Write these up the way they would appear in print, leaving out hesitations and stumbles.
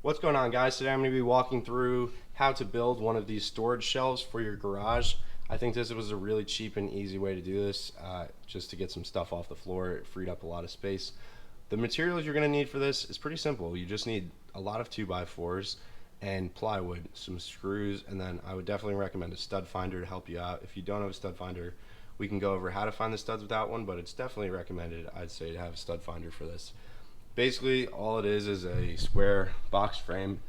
What's going on, guys? Today I'm going to be walking through how to build one of these storage shelves for your garage. I think this was a really cheap and easy way to do this, just to get some stuff off the floor. It freed up a lot of space. The materials you're going to need for this is pretty simple. You just need a lot of 2x4s and plywood, some screws, and then I would definitely recommend a stud finder to help you out. If you don't have a stud finder, we can go over how to find the studs without one, but it's definitely recommended, I'd say, to have a stud finder for this. Basically, all it is a square box frame.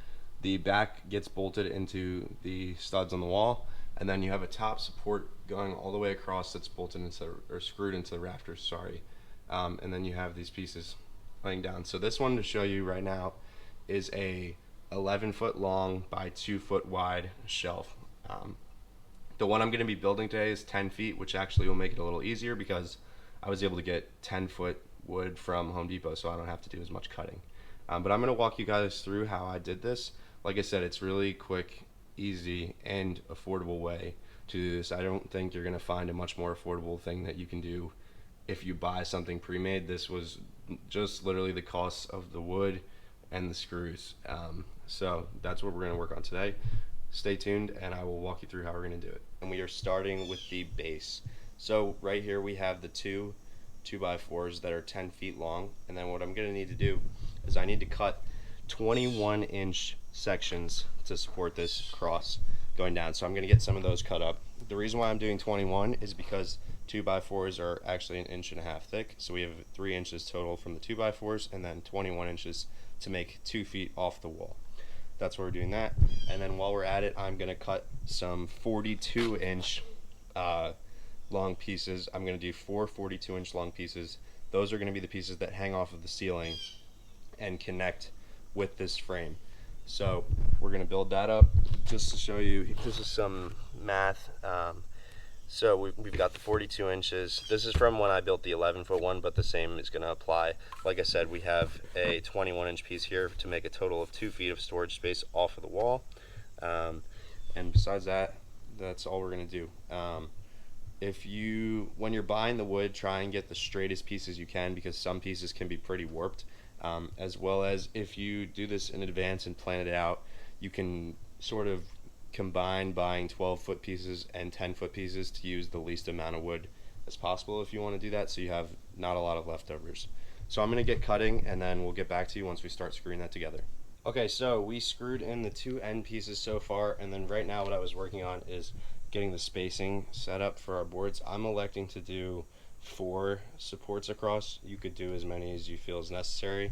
The back gets bolted into the studs on the wall, and then you have a top support going all the way across that's bolted into, or screwed into the rafters, sorry. And then you have these pieces laying down. So this one to show you right now is a 11-foot long by 2-foot wide shelf. The one I'm going to be building today is 10 feet, which actually will make it a little easier because I was able to get 10-foot wood from Home Depot, so I don't have to do as much cutting. But I'm going to walk you guys through how I did this. Like I said, it's really quick, easy, and affordable way to do this. I don't think you're going to find a much more affordable thing that you can do if you buy something pre-made. This was just literally the cost of the wood and the screws. So that's what we're going to work on today. Stay tuned and I will walk you through how we're going to do it. And we are starting with the base. So right here we have the two 2x4s that are 10 feet long, and then what I'm going to need to do is I need to cut 21-inch sections to support this cross going down. So I'm going to get some of those cut up. The reason why I'm doing 21 is because 2x4s are actually 1.5 inches thick, so we have 3 inches total from the 2x4s and then 21 inches to make 2 feet off the wall. That's why we're doing that. And then while we're at it, I'm going to cut some 42-inch long pieces. I'm going to do 4 42-inch long pieces. Those are going to be the pieces that hang off of the ceiling and connect with this frame. So we're going to build that up just to show you. This is some math. So we've got the 42 inches. This is from when I built the 11-foot one, but the same is going to apply. Like I said, we have a 21-inch piece here to make a total of 2 feet of storage space off of the wall. And besides that, that's all we're going to do. When you're buying the wood, try and get the straightest pieces you can, because some pieces can be pretty warped. As well as if you do this in advance and plan it out, you can sort of combine buying 12-foot pieces and 10-foot pieces to use the least amount of wood as possible if you want to do that, so you have not a lot of leftovers. So I'm going to get cutting and then we'll get back to you once we start screwing that together. Okay, so we screwed in the 2 end pieces so far, and then right now what I was working on is getting the spacing set up for our boards. I'm electing to do 4 supports across. You could do as many as you feel is necessary.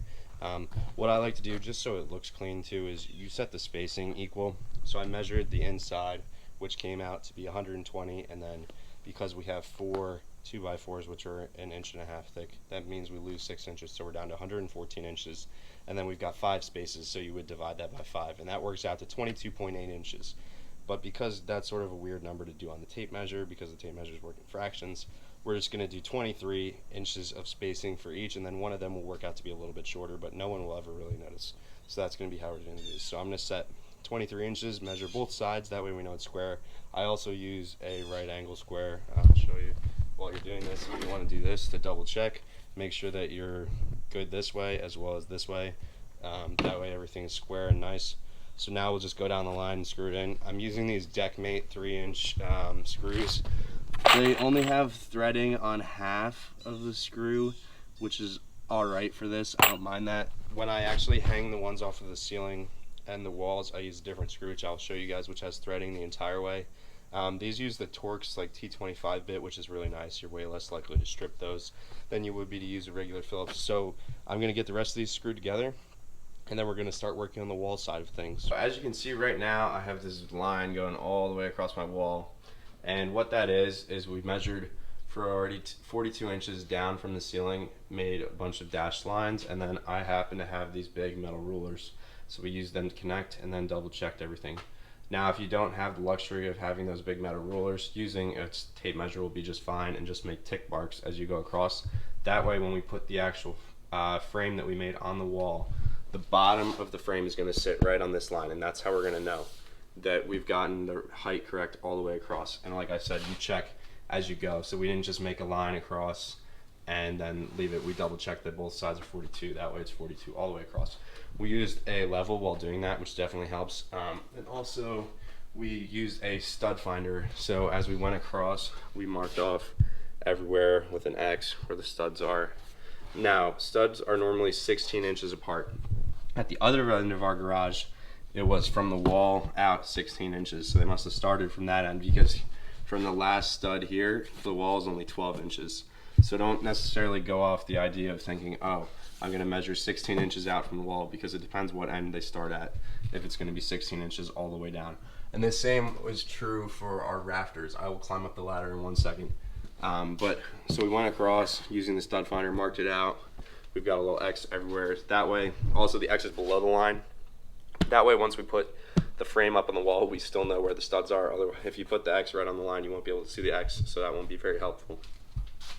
What I like to do, just so it looks clean too, is you set the spacing equal. So I measured the inside, which came out to be 120, and then because we have 4 2x4s, which are 1.5 inches thick, that means we lose 6 inches, so we're down to 114 inches. And then we've got 5 spaces, so you would divide that by 5, and that works out to 22.8 inches. But because that's sort of a weird number to do on the tape measure, because the tape measures work in fractions, we're just going to do 23 inches of spacing for each, and then one of them will work out to be a little bit shorter, but no one will ever really notice. So that's going to be how we're going to do this. So I'm going to set 23 inches, measure both sides, that way we know it's square. I also use a right angle square. I'll show you while you're doing this. If you want to do this to double check, make sure that you're good this way as well as this way. That way everything is square and nice. So now we'll just go down the line and screw it in. I'm using these Deckmate 3-inch screws. They only have threading on half of the screw, which is alright for this. I don't mind that. When I actually hang the ones off of the ceiling and the walls, I use a different screw, which I'll show you guys, which has threading the entire way. These use the Torx like T25 bit, which is really nice. You're way less likely to strip those than you would be to use a regular Phillips. So I'm going to get the rest of these screwed together, and then we're going to start working on the wall side of things. So as you can see right now, I have this line going all the way across my wall, and what that is we measured for already 42 inches down from the ceiling, made a bunch of dashed lines, and then I happen to have these big metal rulers, so we used them to connect and then double checked everything. Now if you don't have the luxury of having those big metal rulers, using a tape measure will be just fine, and just make tick marks as you go across. That way when we put the actual frame that we made on the wall, the bottom of the frame is going to sit right on this line, and that's how we're going to know that we've gotten the height correct all the way across. And like I said, you check as you go, so we didn't just make a line across and then leave it. We double check that both sides are 42. That way it's 42 all the way across. We used a level while doing that, which definitely helps. And also we used a stud finder. So as we went across, we marked off everywhere with an X where the studs are. Now, studs are normally 16 inches apart. At the other end of our garage, it was from the wall out 16 inches. So they must have started from that end, because from the last stud here, the wall is only 12 inches. So don't necessarily go off the idea of thinking, oh, I'm gonna measure 16 inches out from the wall, because it depends what end they start at, if it's gonna be 16 inches all the way down. And the same was true for our rafters. I will climb up the ladder in 1 second. So we went across using the stud finder, marked it out. We've got a little X everywhere. That way, also the X is below the line. That way, once we put the frame up on the wall, we still know where the studs are. Otherwise, if you put the X right on the line, you won't be able to see the X, so that won't be very helpful.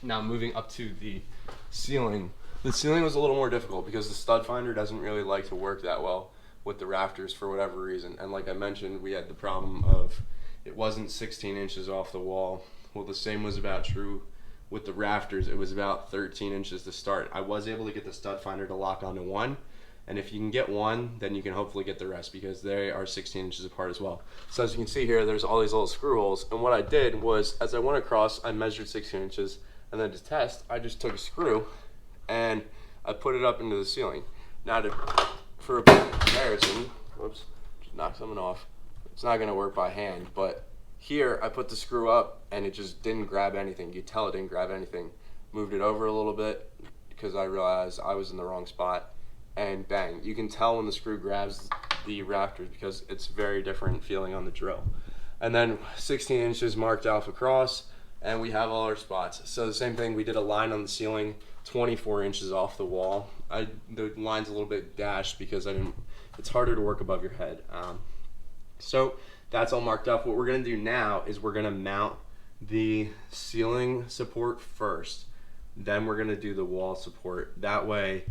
Now, moving up to the ceiling. The ceiling was a little more difficult because the stud finder doesn't really like to work that well with the rafters for whatever reason. And like I mentioned, we had the problem of it wasn't 16 inches off the wall. Well, the same was about true with the rafters. It was about 13 inches to start. I was able to get the stud finder to lock onto one, and if you can get one, then you can hopefully get the rest, because they are 16 inches apart as well. So as you can see here, there's all these little screw holes, and what I did was, as I went across, I measured 16 inches, and then to test, I just took a screw and I put it up into the ceiling. Now, for a comparison, whoops, just knocked something off. It's not gonna work by hand, but here I put the screw up and it just didn't grab anything. You tell it didn't grab anything. Moved it over a little bit because I realized I was in the wrong spot, and bang, you can tell when the screw grabs the rafters because it's very different feeling on the drill. And then 16 inches marked off across, and we have all our spots. So the same thing, we did a line on the ceiling 24 inches off the wall. The line's a little bit dashed because it's harder to work above your head. So that's all marked up. What we're gonna do now is we're gonna mount the ceiling support first. Then we're gonna do the wall support. That way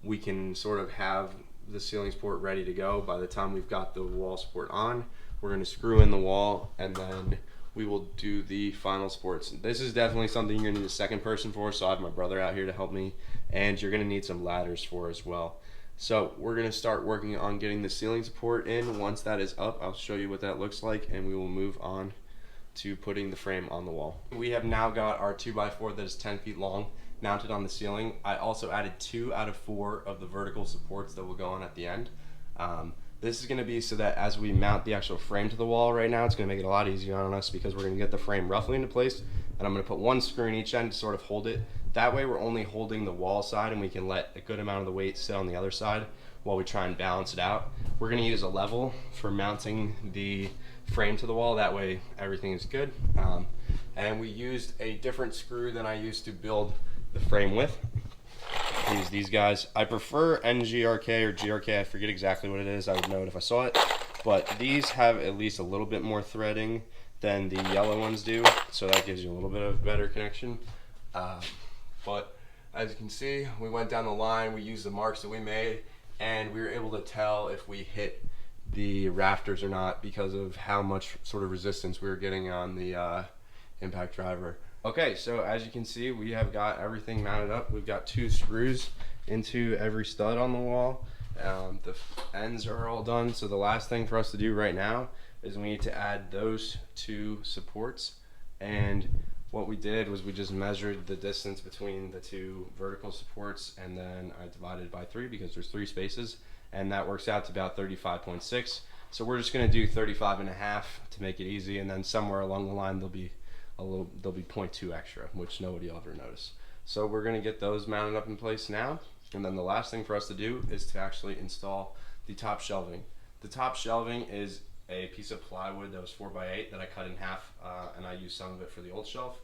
we can sort of have the ceiling support ready to go by the time we've got the wall support on. We're gonna screw in the wall, and then we will do the final supports. This is definitely something you're gonna need a second person for, so I have my brother out here to help me, and you're gonna need some ladders for as well. So we're gonna start working on getting the ceiling support in. Once that is up, I'll show you what that looks like, and we will move on to putting the frame on the wall. We have now got our 2x4 that is 10 feet long mounted on the ceiling. I also added 2 out of 4 of the vertical supports that will go on at the end. This is gonna be so that as we mount the actual frame to the wall right now, it's gonna make it a lot easier on us, because we're gonna get the frame roughly into place, and I'm gonna put one screw in each end to sort of hold it. That way we're only holding the wall side, and we can let a good amount of the weight sit on the other side while we try and balance it out. We're gonna use a level for mounting the frame to the wall. That way everything is good. And we used a different screw than I used to build the frame with. I use these guys. I prefer NGRK or GRK. I forget exactly what it is. I would know it if I saw it. But these have at least a little bit more threading than the yellow ones do, so that gives you a little bit of better connection. But as you can see, we went down the line, we used the marks that we made, and we were able to tell if we hit the rafters or not because of how much sort of resistance we were getting on the impact driver. Okay, so as you can see, we have got everything mounted up. We've got 2 screws into every stud on the wall. The ends are all done, so the last thing for us to do right now is we need to add those 2 supports. And what we did was we just measured the distance between the 2 vertical supports, and then I divided by 3 because there's 3 spaces, and that works out to about 35.6. So we're just gonna do 35.5 to make it easy, and then somewhere along the line there'll be 0.2 extra, which nobody will ever notice. So we're gonna get those mounted up in place now, and then the last thing for us to do is to actually install the top shelving. The top shelving is a piece of plywood that was 4x8 that I cut in half, and I used some of it for the old shelf.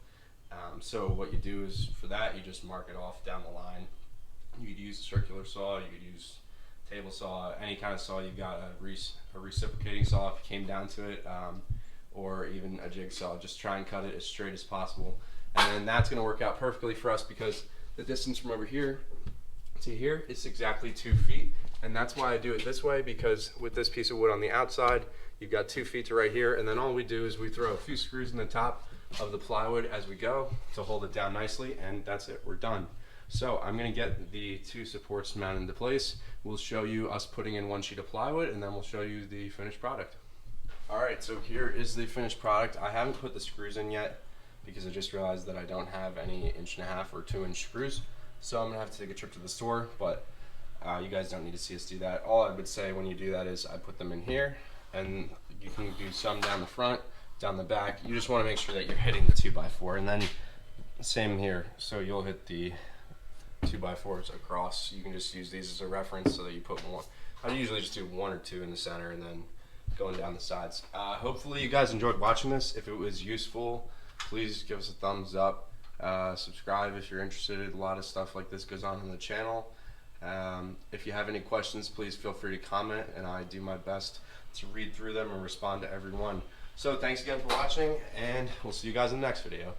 So what you do is, for that, you just mark it off down the line. You could use a circular saw, you could use table saw, any kind of saw you've got, a reciprocating saw if it came down to it, or even a jigsaw. Just try and cut it as straight as possible. And then that's gonna work out perfectly for us because the distance from over here to here is exactly 2 feet. And that's why I do it this way, because with this piece of wood on the outside, you've got 2 feet to right here, and then all we do is we throw a few screws in the top, of the plywood as we go to hold it down nicely, and that's it, we're done. So I'm gonna get the 2 supports mounted into place. We'll show you us putting in 1 sheet of plywood, and then we'll show you the finished product. All right, so here is the finished product. I haven't put the screws in yet because I just realized that I don't have any 1.5 or 2-inch screws. So I'm gonna have to take a trip to the store, but you guys don't need to see us do that. All I would say when you do that is I put them in here, and you can do some down the front, down the back. You just wanna make sure that you're hitting the 2x4, and then same here. So you'll hit the 2x4s across. You can just use these as a reference so that you put one. I usually just do 1 or 2 in the center and then going down the sides. Hopefully you guys enjoyed watching this. If it was useful, please give us a thumbs up. Subscribe if you're interested. A lot of stuff like this goes on the channel. If you have any questions, please feel free to comment, and I do my best to read through them and respond to everyone. So thanks again for watching, and we'll see you guys in the next video.